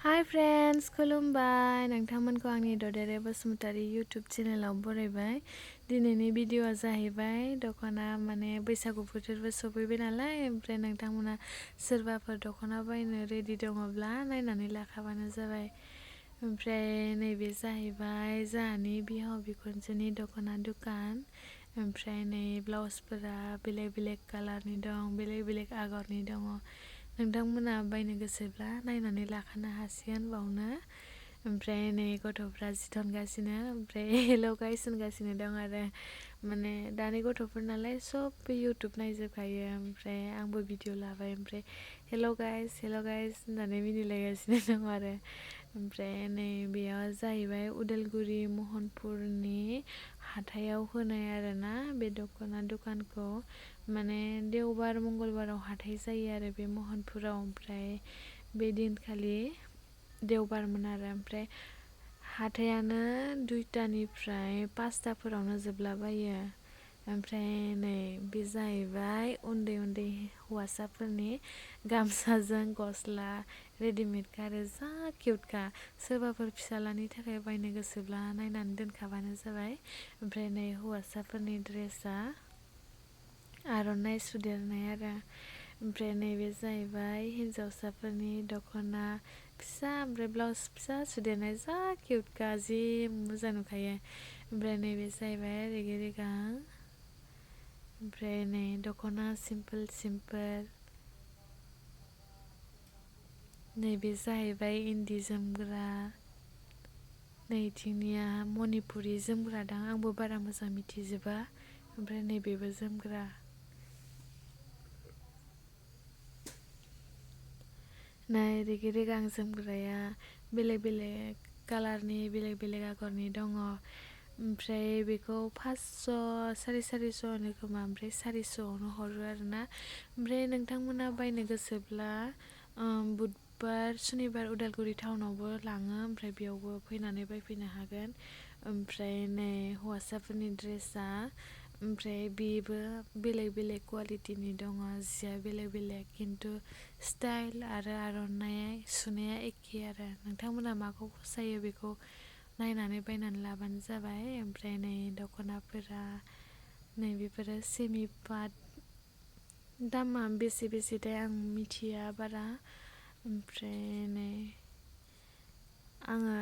Hi friends, खुलुमबाय नोंथांमोनखौ आंनि ददेरे बसुमतारी YouTube चेनेलाव बरायबाय। दिनैनि भिडिअआ जाहैबाय दखना माने बैसागु बोथोरबो सफैबाय नालाय ओमफ्राय नोंथांमोना सोरबाफोर दखना बायनो रेडि दङब्ला नायनानै लाखाबानो जाबाय। ओमफ्राय नैबे जाहैबाय जोंहानि बिहाव बिखुनजोनि दखना दुकान। ओमफ्राय नै ब्लाउसफोरा बेलेग बेलेग कालारनि दं, बेलेग बेलेग आगरनि दङ। नोंथांमोना बायनो गोसोब्ला नायनानै लाखानो हासिगोन बावनो। ओमफ्राय नै गथ'फ्रा जि थनगासिनो, ओमफ्राय हेल' गाइस होनगासिनो दं आरो माने दानि गथ'फोर नालाय सब इउटुब नायजोबखायो। ओमफ्राय आंबो भिडिअ लाबाय, ओमफ्राय हेल' गाइस होननानै मिनिलायगासिनो दं आरो। ओमफ्राय नै बेयाव जाहैबाय उदालगुरि महनपुरनि हाथायाव होनाय आरोना बे दखना दुकानखौ। माने देवबार मंगलबाराव हाथाय जायो आरो बे महनपुराव। ओमफ्राय बे दिनखालि देवबारमोन आरो ओमफ्राय हाथायानो 2टानिफ्राय 5टाफोरावनो जोबलाबायो। ओमफ्राय नै बे जाहैबाय उन्दै उन्दै हौवासाफोरनि गामसाजों गस्ला रेडिमेडखा आरो जा किउटखा। सोरबाफोर फिसालानि थाखाय बायनो गोसोब्ला नायनानै दोनखाबानो जाबाय। ओमफ्राय नै हौवासाफोरनि ड्रेसा आर'नाइ सुदेरनाय आरो। ओमफ्राय नैबे जाहैबाय हिन्जावसाफोरनि दखना फिसा, ओमफ्राय ब्लाउस फिसा सुदेरनाय जा किउटखा, जि मोजां नुखायो। ओमफ्राय नैबे जाहैबाय रेगे रेगां। ओमफ्राय नै दखना सिम्पोल। नैबे जाहैबाय इन्दि जोमग्रा। नैथिंनिया मणिपुरि जोमग्रा दां, आंबो बारा मोजां मिथिजोबा। ओमफ्राय नैबेबो जोमग्रा। नै रेगे रेगां जोमग्राया बेलेग बेलेग कालारनि, बेलेग बेलेग आगरनि दङ। ओमफ्राय बेखौ 500 साराय 400 होनो खोमा, ओमफ्राय 400आवनो हरो आरोना। ओमफ्राय नोंथांमोना बायनो गोसोब्ला बुधबार सुनिबार उदालगुरि टाउनावबो लाङो, ओमफ्राय बेयावबो फैनानै बायफैनो हागोन। ओमफ्राय नै हौवासाफोरनि ड्रेसा, ओमफ्राय बेबो बेलेग बेलेग कुवालिटिनि दङ, जिया बेलेग बेलेग, खिन्थु स्टाइल आरो आर'नाइ सुनाया एखे आरो। नोंथांमोना माखौ फसायो बेखौ नायनानै बायनानै लाबानो जाबाय। ओमफ्राय नै दखनाफोरा नै बेफोरो सेमि पाट, दामा बेसे बेसेथाय आं मिथिया बारा। ओमफ्राय नै आङो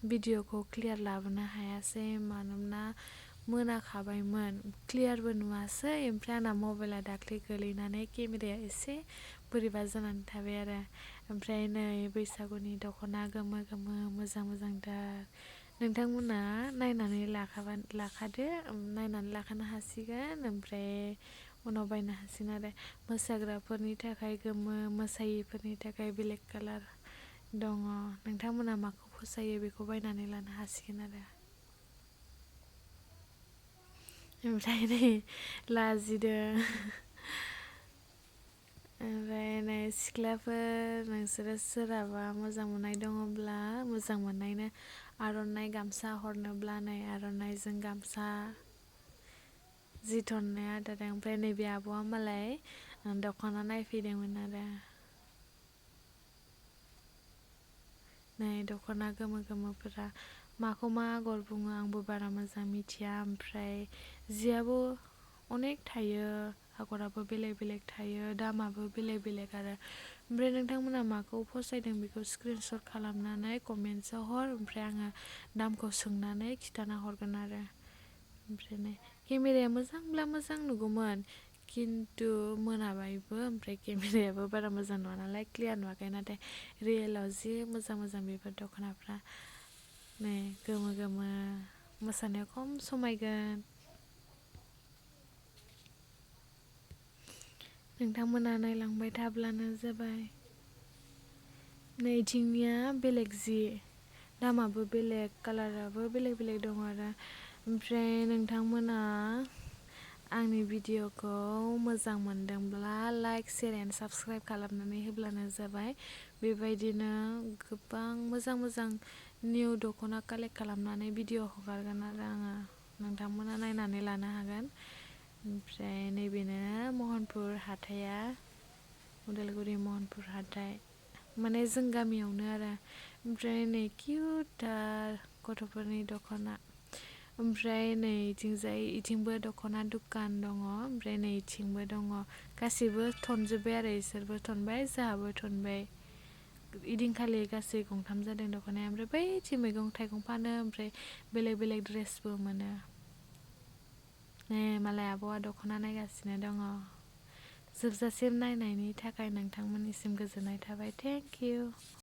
भिडिअखौ क्लियार लाबोनो हायासै मानोना मोनाखाबायमोन, क्लियारबो नुवासै। ओमफ्राय आंना मबाइला दाख्लै गोलैनानै केमेराया एसे बोरैबा जानानै थाबाय आरो। ओमफ्राय नै बैसागुनि दखना गोमो गोमो मोजांथार। नोंथांमोना नायनानै लाखादो, नायनानै लाखानो हासिगोन। ओमफ्राय उनाव बायनो हासिगोन आरो। मोसाग्राफोरनि थाखाय गोमो, मोसायिफोरनि थाखाय बेलेग कालार दङ। नोंथांमोना माखौ फसायो बेखौ बायनानै लानो हासिगोन आरो। ओमफ्राय नै लाजिदों। ओमफ्राय नै सिख्लाफोर, नोंसोरो सोरहाबा मोजां मोननाय दङब्ला, मोजां मोननायनो आर'नाइ गामसा हरनोब्ला नै आर'नाइजों गामसा जि थननाया दादों। ओमफ्राय नैबे आब'आ मालाय दखना नायफैदोंमोन आरो। नै दखना गोमो गोमोफोरा माखौ मा आगर बुङो आंबो बारा मोजां मिथिया। ओमफ्राय जियाबो अनेक थायो, आगराबो बेलेग बेलेग थायो, दामाबो बेलेग बेलेग आरो। ओमफ्राय नोंथांमोना माखौ फसायदों बेखौ स्क्रिनशट खालामनानै कमेन्ट्सआव हर, ओमफ्राय आङो दामखौ सोंनानै खिन्थाना हरगोन आरो। ओमफ्राय नै केमेराया मोजांब्ला मोजां नुगौमोन, खिन्थु मोनाबायबो, ओमफ्राय केमेरायाबो बारा मोजां नङा नालाय क्लियार नुवाखै। नाथाय रियेलाव जि मोजां बेफोर दखनाफ्रा। नै गोमो गोमो, मोसानायाव खम समायगोन। नोंथांमोना नायलांबाय थाब्लानो जाबाय। नैथिंनिया बेलेग जि, दामाबो बेलेग, कालाराबो बेलेग बेलेग दं आरो। ओमफ्राय नोंथांमोना आंनि भिडिअखौ मोजां मोनदोंब्ला लाइक, शेयार एन्ड साबस्क्राइब खालामनानै होब्लानो जाबाय। बेबायदिनो गोबां मोजां निउ दखना कालेक्ट खालामनानै भिडिअ हगारगोन आरो आङो, नोंथांमोना नायनानै लानो हागोन। ओमफ्राय नैबेनो महनपुर हाथाया, उदालगुरि महनपुर हाथाय। माने जों गामियावनो आरो ओमफ्राय नै किउटथार गथ'फोरनि दख'ना ओमफ्राय नै इथिंजाय इथिंबो दख'ना दुकान दङ ओमफ्राय नै इथिंबो दङ गासैबो थनजोब्बाय आरो इसोरबो थनबाय जोंहाबो थनबाय इदिनखालि गासै गंथाम जादों दख'नाया ओमफ्राय बैथिं मैगं थाइगं फानो ओमफ्राय बेलेग बेलेग ड्रेसबो मोनो मालाय आब'आ दख'ना नायगासिनो दङ जोबजासिम नायनायनि थाखाय नोंथांमोननिसिम गोजोननाय थाबाय थेंक इउ